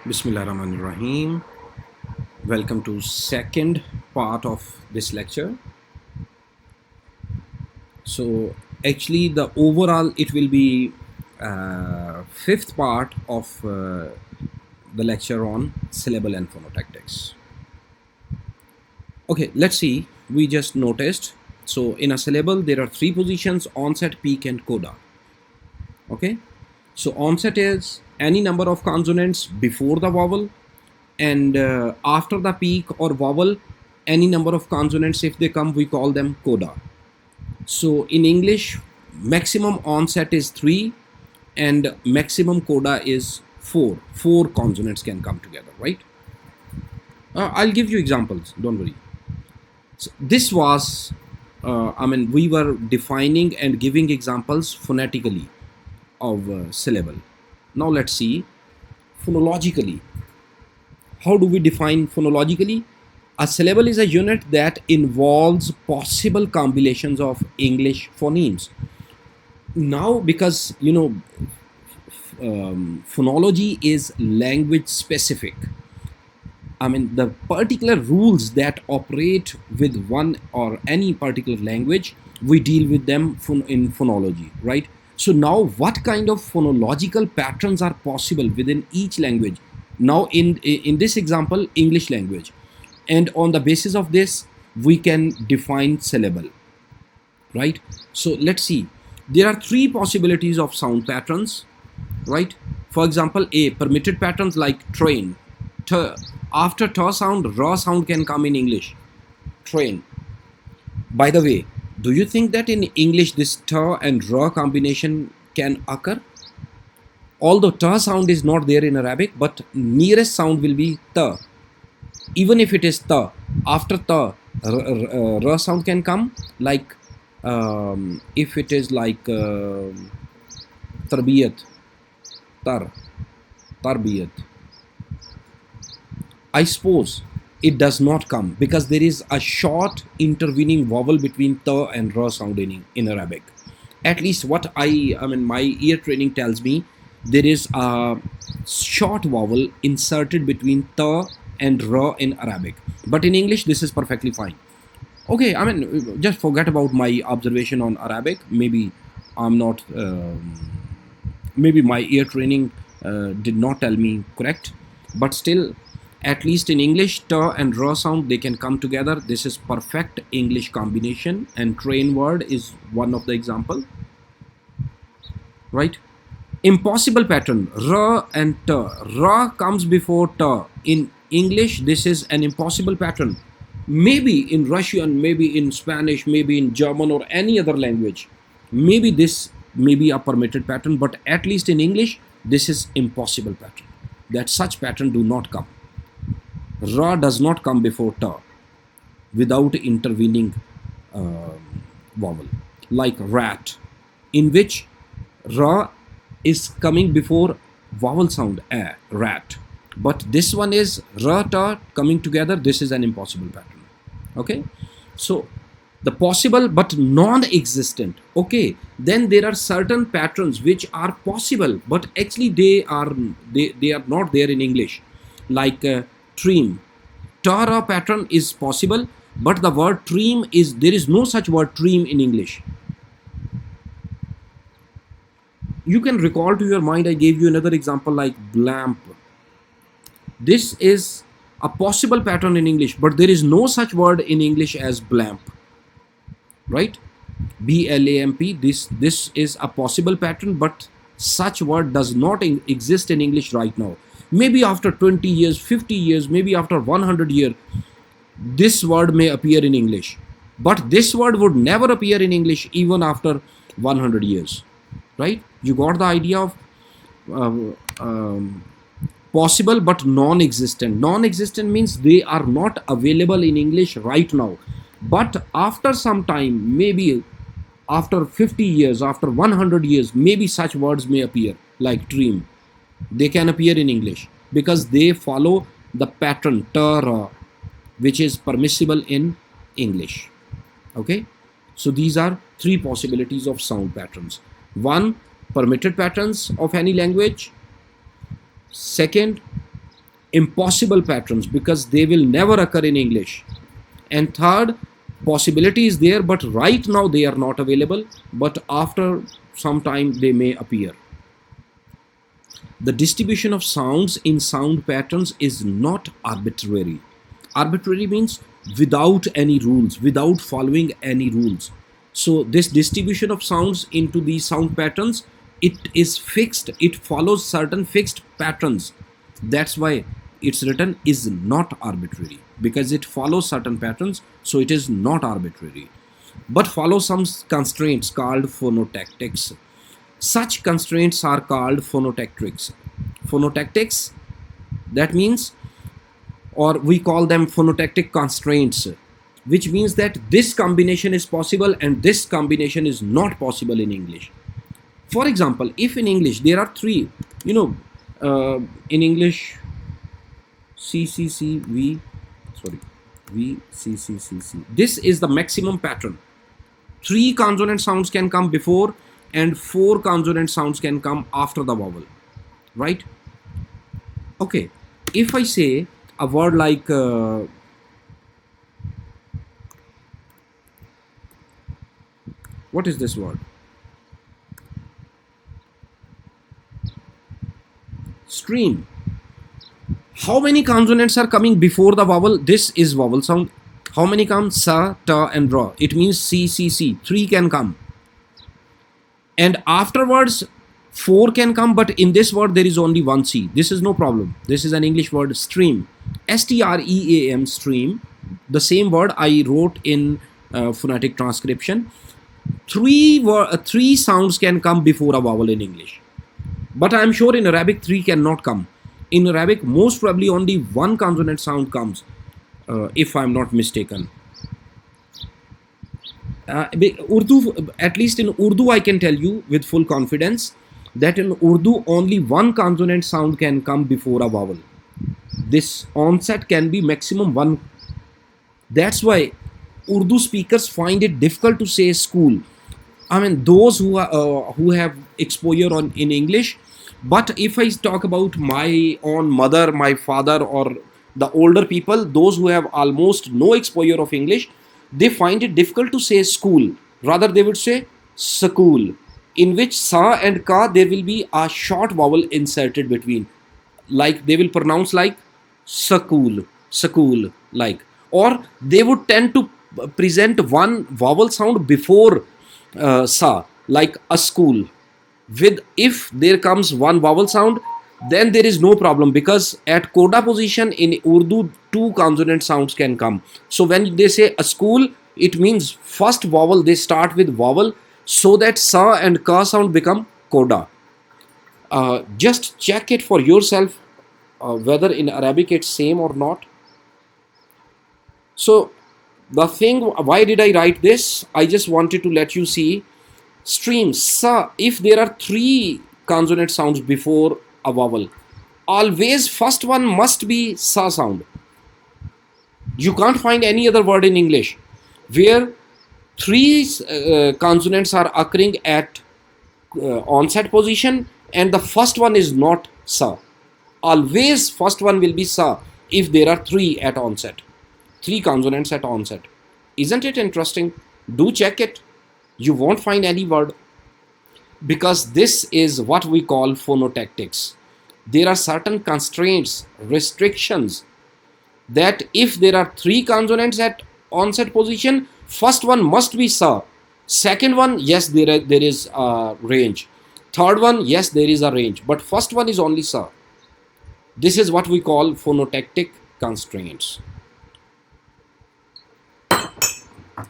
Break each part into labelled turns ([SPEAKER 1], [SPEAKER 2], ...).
[SPEAKER 1] Bismillahirrahmanirrahim. Welcome to second part of this lecture. So actually the overall it will be fifth part of the lecture on syllable and phonotactics. Okay, let's see. We just noticed. So in a syllable there are three positions: onset, peak and coda. Okay, so onset is any number of consonants before the vowel, and after the peak or vowel, any number of consonants, if they come, we call them coda. So in English, maximum onset is 3 and maximum coda is 4. 4 consonants can come together, right? I'll give you examples, don't worry. So this was, we were defining and giving examples phonetically of syllable. Now let's see phonologically. How do we define phonologically? A syllable is a unit that involves possible combinations of English phonemes. Now, because phonology is language specific. The particular rules that operate with one or any particular language, we deal with them in phonology, right? So now what kind of phonological patterns are possible within each language? Now in this example, English language. And on the basis of this, we can define syllable, right? So let's see. There are three possibilities of sound patterns, right? For example, A, permitted patterns like train. After t sound, raw sound can come in English. Train. By the way, do you think that in English this t and ra combination can occur? Although t sound is not there in Arabic, but nearest sound will be t. Even if it is ta, after ta, ra sound can come, like if it is like tarbiyat, tarbiyat. I suppose it does not come because there is a short intervening vowel between ta and ra sound in Arabic. At least what my ear training tells me, there is a short vowel inserted between ta and ra in Arabic. But in English, this is perfectly fine. Okay, just forget about my observation on Arabic. Maybe I'm not, maybe my ear training did not tell me correct. But still, at least in English, ta and ra sound, they can come together. This is perfect English combination, and train word is one of the example, right? Impossible pattern, ra and ta. Ra comes before ta. In English, this is an impossible pattern. Maybe in Russian, maybe in Spanish, maybe in German or any other language. Maybe this may be a permitted pattern, but at least in English, this is impossible pattern. That such pattern do not come. Ra does not come before ta without intervening vowel, like rat, in which ra is coming before vowel sound a, rat. But this one is ra ta coming together. This is an impossible pattern. Okay, so the possible but non-existent. Okay, then there are certain patterns which are possible, but actually they are not there in English, like trim. Ta-ra pattern is possible, but the word trim is, there is no such word trim in English. You can recall to your mind, I gave you another example like blamp. This is a possible pattern in English, but there is no such word in English as blamp, right? B-L-A-M-P. This is a possible pattern, but such word does not exist in English right now. Maybe after 20 years, 50 years, maybe after 100 years, this word may appear in English. But this word would never appear in English even after 100 years, right? You got the idea of possible but non-existent. Non-existent means they are not available in English right now. But after some time, maybe after 50 years, after 100 years, maybe such words may appear, like trim. They can appear in English because they follow the pattern ta-ra, which is permissible in English. Okay, so these are three possibilities of sound patterns. One, permitted patterns of any language. Second, impossible patterns because they will never occur in English. And third, possibility is there, but right now they are not available, but after some time they may appear. The distribution of sounds in sound patterns is not arbitrary. Arbitrary means without any rules, without following any rules. So this distribution of sounds into these sound patterns, it is fixed. It follows certain fixed patterns. That's why it's written is not arbitrary, because it follows certain patterns, so it is not arbitrary, but follows some constraints called phonotactics. Such constraints are called phonotactics. Phonotactics, that means, or we call them phonotactic constraints, which means that this combination is possible and this combination is not possible in English. For example, if in English there are three, in English, C, C, C, V, sorry, V, C, C, C, C. This is the maximum pattern. 3 consonant sounds can come before and 4 consonant sounds can come after the vowel, right? Okay, if I say a word like what is this word? Stream. How many consonants are coming before the vowel? This is vowel sound. How many come? Sa, ta and ra. It means C, C, C. 3 can come. And afterwards 4 can come, but in this word there is only one C. This is no problem. This is an English word, stream. S-T-R-E-A-M, stream. The same word I wrote in phonetic transcription. Three sounds can come before a vowel in English. But I am sure in Arabic 3 cannot come. In Arabic, most probably only 1 consonant sound comes, if I am not mistaken. Urdu, at least in Urdu, I can tell you with full confidence that in Urdu only 1 consonant sound can come before a vowel. This onset can be maximum 1. That's why Urdu speakers find it difficult to say school. I mean, those who have exposure in English. But if I talk about my own mother, my father, or the older people, those who have almost no exposure of English, they find it difficult to say school. Rather, they would say school, in which sa and ka there will be a short vowel inserted between. Like they will pronounce like school, school, like. Or they would tend to present one vowel sound before sa, like a school. With if there comes one vowel sound, then there is no problem, because at coda position in Urdu 2 consonant sounds can come. So when they say a school, it means first vowel they start with vowel, so that sa and ka sound become coda. Just check it for yourself whether in Arabic it's same or not. So the thing, why did I write this? I just wanted to let you see stream sa. If there are 3 consonant sounds before a vowel, always first one must be sa sound. You can't find any other word in English where 3 consonants are occurring at onset position and the first one is not sa. Always first one will be sa if there are 3 at onset. 3 consonants at onset. Isn't it interesting? Do check it. You won't find any word, because this is what we call phonotactics. There are certain constraints, restrictions, that if there are 3 consonants at onset position, first one must be sa. Second one, yes, there is a range. Third one, yes, there is a range. But first one is only sa. This is what we call phonotactic constraints.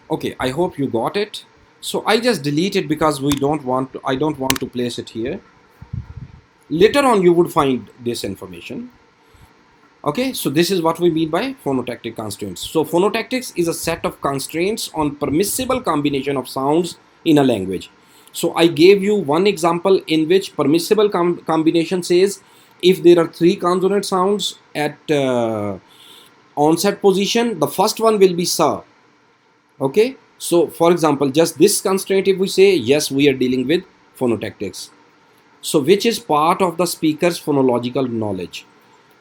[SPEAKER 1] Okay, I hope you got it. So I just delete it because I don't want to place it here. Later on you would find this information. Okay, so this is what we mean by phonotactic constraints. So phonotactics is a set of constraints on permissible combination of sounds in a language. So I gave you one example in which permissible combination says if there are 3 consonant sounds at onset position, the first one will be sa. Okay, so for example, just this constraint, if we say, yes, we are dealing with phonotactics. So which is part of the speaker's phonological knowledge.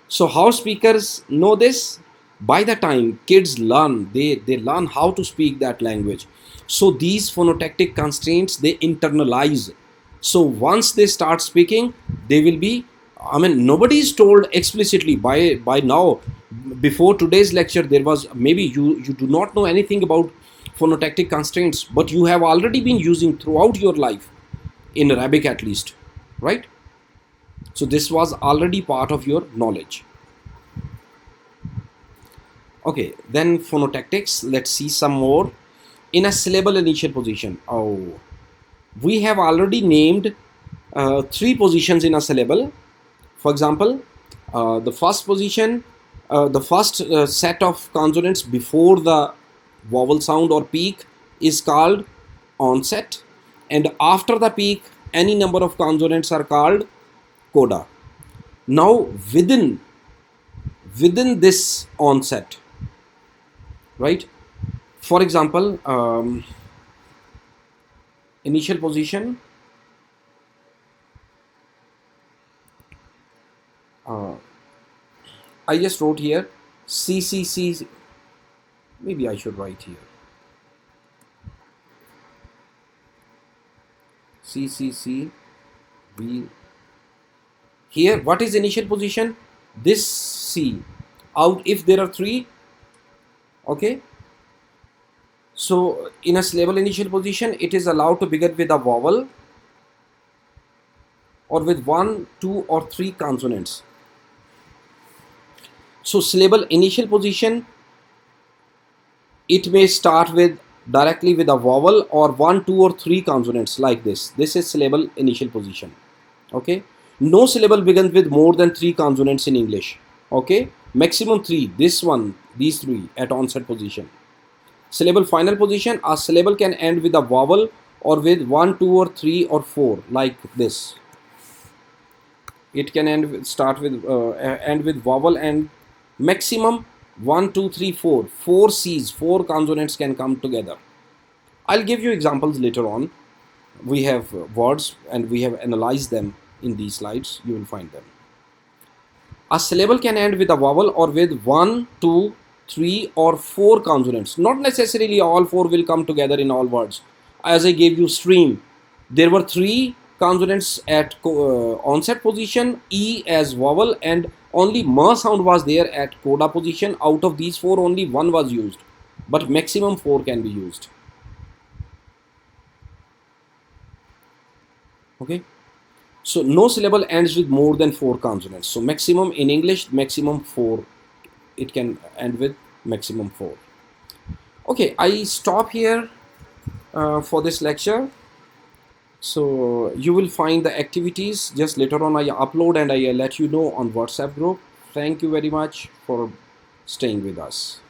[SPEAKER 1] So how speakers know this? By the time kids learn, they learn how to speak that language. So these phonotactic constraints they internalize. So once they start speaking, they will be, I mean, nobody is told explicitly by now. Before today's lecture, there was, maybe you do not know anything about phonotactic constraints, but you have already been using throughout your life, in Arabic at least, right? So this was already part of your knowledge. Okay, then phonotactics. Let's see some more. In a syllable initial position. Oh, we have already named three positions in a syllable. For example, the first position, the first set of consonants before the vowel sound or peak is called onset, and after the peak, any number of consonants are called coda. Now, within this onset, right? For example, initial position. Uh, I just wrote here CCC. Maybe I should write here CCC. B. Here, what is initial position? This C. Out if there are three. Okay. So in a syllable initial position, it is allowed to begin with a vowel or with one, two, or three consonants. So syllable initial position, it may start with directly with a vowel or one, two, or three consonants like this. This is syllable initial position. Okay. No syllable begins with more than three consonants in English. Okay. Maximum three. This one, these three at onset position. Syllable final position, a syllable can end with a vowel or with one, two, or three, or four, like this. It can end with, end with vowel, and maximum one, two, three, four. Four C's, four consonants can come together. I'll give you examples later on. We have words and we have analyzed them in these slides. You will find them. A syllable can end with a vowel or with one, two, three, or four consonants. Not necessarily all four will come together in all words. As I gave you stream, there were three consonants at onset position, E as vowel, and only ma sound was there at coda position. Out of these four, only one was used, but maximum four can be used. Okay. So no syllable ends with more than four consonants. So maximum in English, maximum four. It can end with maximum four. Okay, I stop here for this lecture. So you will find the activities just later on. I upload and I let you know on WhatsApp group. Thank you very much for staying with us.